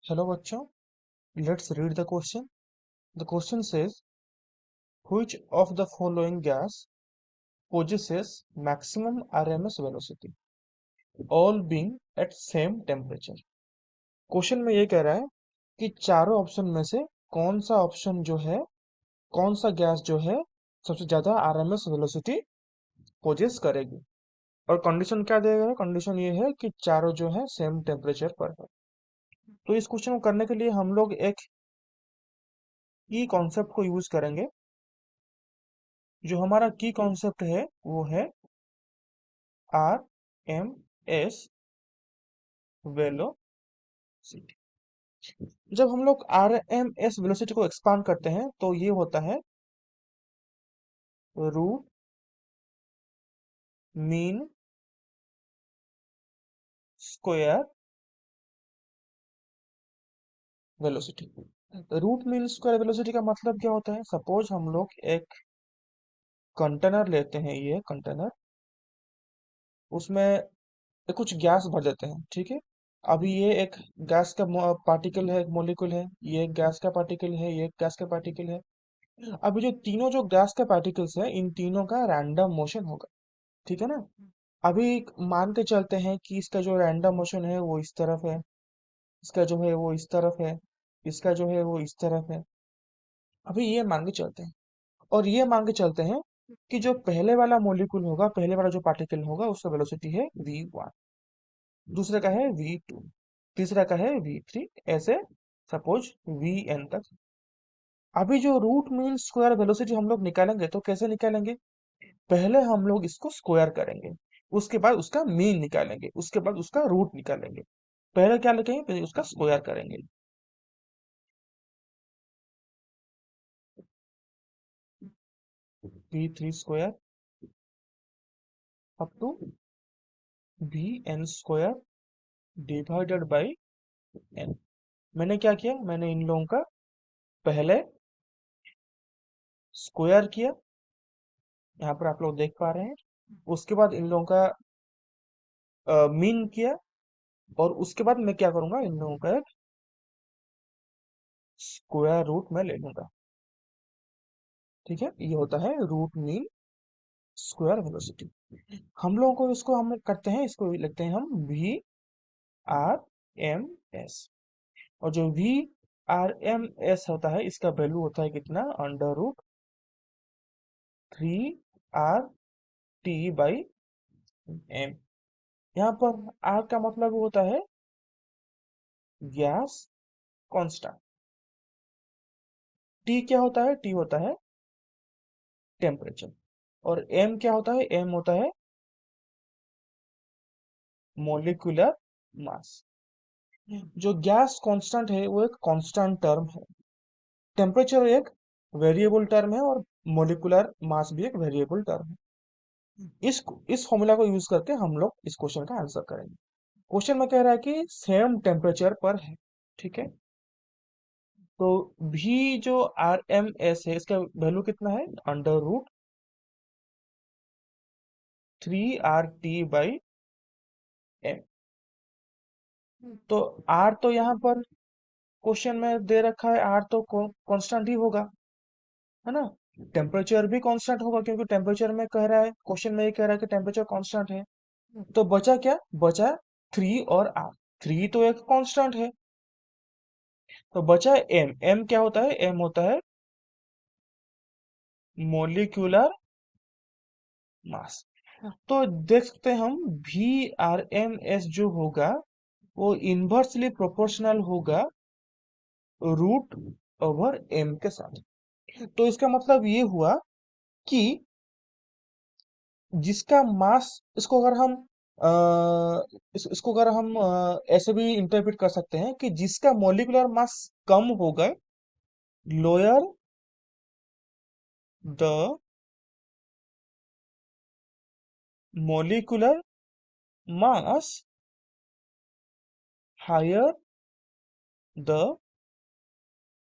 Hello बच्चों, let's read the question. The question says, which of the following gas possesses maximum RMS velocity, all being at same temperature? Question में ये कह रहा है कि चारों ऑप्शन में से कौन सा ऑप्शन जो है, कौन सा गैस जो है सबसे ज्यादा आरएमएस वेलोसिटी पोजेस करेगी। और कंडीशन क्या देगा? कंडीशन ये है कि चारों जो है सेम टेम्परेचर पर है। तो इस क्वेश्चन को करने के लिए हम लोग एक की कॉन्सेप्ट को यूज करेंगे। जो हमारा की कॉन्सेप्ट है वो है आर एम एस वेलोसिटी। जब हम लोग आर एम एस वेलोसिटी को एक्सपांड करते हैं तो ये होता है root mean square velocity. Root mean square velocity का मतलब क्या होता है? सपोज हम लोग एक कंटेनर लेते हैं, ये कंटेनर, उसमें कुछ गैस भर देते हैं, ठीक है। अभी ये एक गैस का पार्टिकल है, एक मॉलिक्यूल है, ये एक गैस का पार्टिकल है, ये एक गैस का पार्टिकल है। अभी जो तीनों जो गैस के पार्टिकल्स हैं, इन तीनों का रैंडम मोशन होगा, ठीक है ना। अभी मान के चलते हैं कि इसका जो रैंडम मोशन है वो इस तरफ है, इसका जो है वो इस तरफ है, इसका जो है वो इस तरफ है। अभी ये मान के चलते हैं, और ये मान के चलते हैं कि जो पहले वाला मॉलिक्यूल होगा, पहले वाला जो पार्टिकल होगा, उसका वेलोसिटी है v1, दूसरे का है v2, तीसरा का है v3, ऐसे सपोज vn तक। अभी जो रूट मीन स्क्वायर वेलोसिटी हम लोग निकालेंगे तो कैसे निकालेंगे? पहले हम लोग इसको स्क्वायर करेंगे, उसके बाद उसका मीन निकालेंगे, उसके बाद उसका रूट निकालेंगे। पहले क्या लिखेंगे? पहले उसका स्क्वायर करेंगे। v3 square up to vn square divided by n। मैंने क्या किया? मैंने इन लोगों का पहले स्क्वायर किया, यहाँ पर आप लोग देख पा रहे हैं। उसके बाद इन लोगों का मीन किया, और उसके बाद मैं क्या करूंगा? इन लोगों का एक स्क्वायर रूट में ले लूंगा, ठीक है। ये होता है रूट मीन स्क्वायर वेलोसिटी। हम लोगों को इसको हम करते हैं, इसको लिखते हैं हम वी आर एम एस। और जो वी आर एम एस होता है, इसका वैल्यू होता है कितना? Under root 3 R T by M. यहाँ पर आर का मतलब होता है गैस कांस्टेंट। टी क्या होता है? टी होता है टेम्परेचर। और एम क्या होता है? एम होता है मोलिकुलर मास। जो गैस कांस्टेंट है वो एक कांस्टेंट टर्म है, टेम्परेचर एक वेरिएबल टर्म है, और मोलिकुलर मास भी एक वेरिएबल टर्म है। इस फॉर्मूला को यूज करके हम लोग इस क्वेश्चन का आंसर करेंगे। क्वेश्चन में कह रहा है कि सेम टेम्परेचर पर है, ठीक है। तो भी जो आर एम एस है, इसका वैल्यू कितना है? Under root 3 RT by M. तो आर तो यहाँ पर क्वेश्चन में दे रखा है, आर तो कांस्टेंट ही होगा, है ना। टेम्परेचर भी कांस्टेंट होगा, क्योंकि टेम्परेचर में कह रहा है, क्वेश्चन में ये कह रहा है कि टेम्परेचर कांस्टेंट है। तो बचा क्या? बचा 3 और आर। 3 तो एक कांस्टेंट है, तो बचा एम। एम क्या होता है? एम होता है मोलिक्यूलर मास। तो देख सकते हैं हम वी आर एम एस जो होगा वो इन्वर्सली प्रोपोर्शनल होगा रूट ओवर एम के साथ। तो इसका मतलब ये हुआ कि जिसका मास, इसको अगर हम इसको अगर हम ऐसे भी इंटरप्रेट कर सकते हैं कि जिसका मॉलिक्यूलर मास कम होगा, lower the molecular mass higher the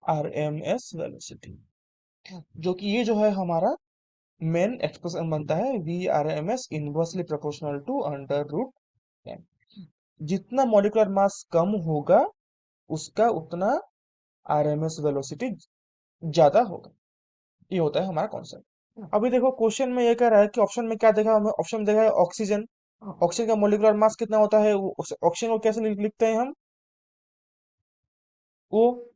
RMS velocity. जो कि ये जो है हमारा मेन एक्सप्रेशन बनता है, V R M S inversely proportional to under root M. जितना मॉलिक्यूलर मास कम होगा उसका उतना आरएमएस वेलोसिटी ज्यादा होगा। ये होता है हमारा कॉन्सेप्ट। अभी देखो क्वेश्चन में ये कह रहा है कि ऑप्शन में क्या देखा, हमें ऑप्शन में देखा है ऑक्सीजन। ऑक्सीजन का मोलिकुलर मास कितना होता है, ऑक्सीजन को कैसे लिखते हैं हम, वो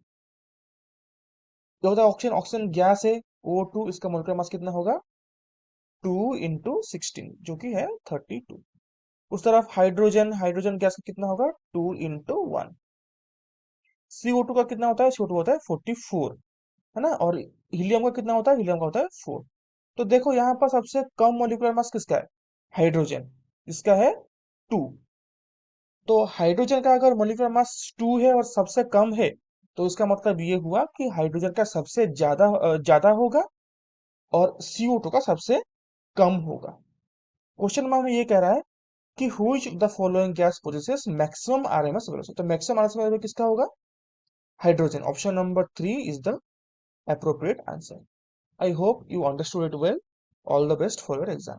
जो होता है ऑक्सीजन, ऑक्सीजन गैस है, O2, इसका मोलिकुलर मास कितना होगा, 2 × 16, जो कि है 32। उस तरफ हाइड्रोजन, हाइड्रोजन गैस का कितना होगा, 2 × 1। CO2 का कितना होता है, CO2 होता है 44, है ना। और हीलियम का कितना होता है, हीलियम का होता है 4। तो देखो यहाँ पर सबसे कम मोलिकुलर मास किसका है, हाइड्रोजन, इसका है 2। तो हाइड्रोजन का अगर मोलिकुलर मास 2 है और सबसे कम है, तो इसका मतलब ये हुआ कि हाइड्रोजन का सबसे ज्यादा होगा और CO2 का सबसे कम होगा। क्वेश्चन में हमें ये कह रहा है कि which of the following gas possesses maximum RMS velocity, तो मैक्सिमम RMS वेलोसिटी किसका होगा, hydrogen. Option number 3 is the appropriate answer. I hope you understood it well. All the best for your exam.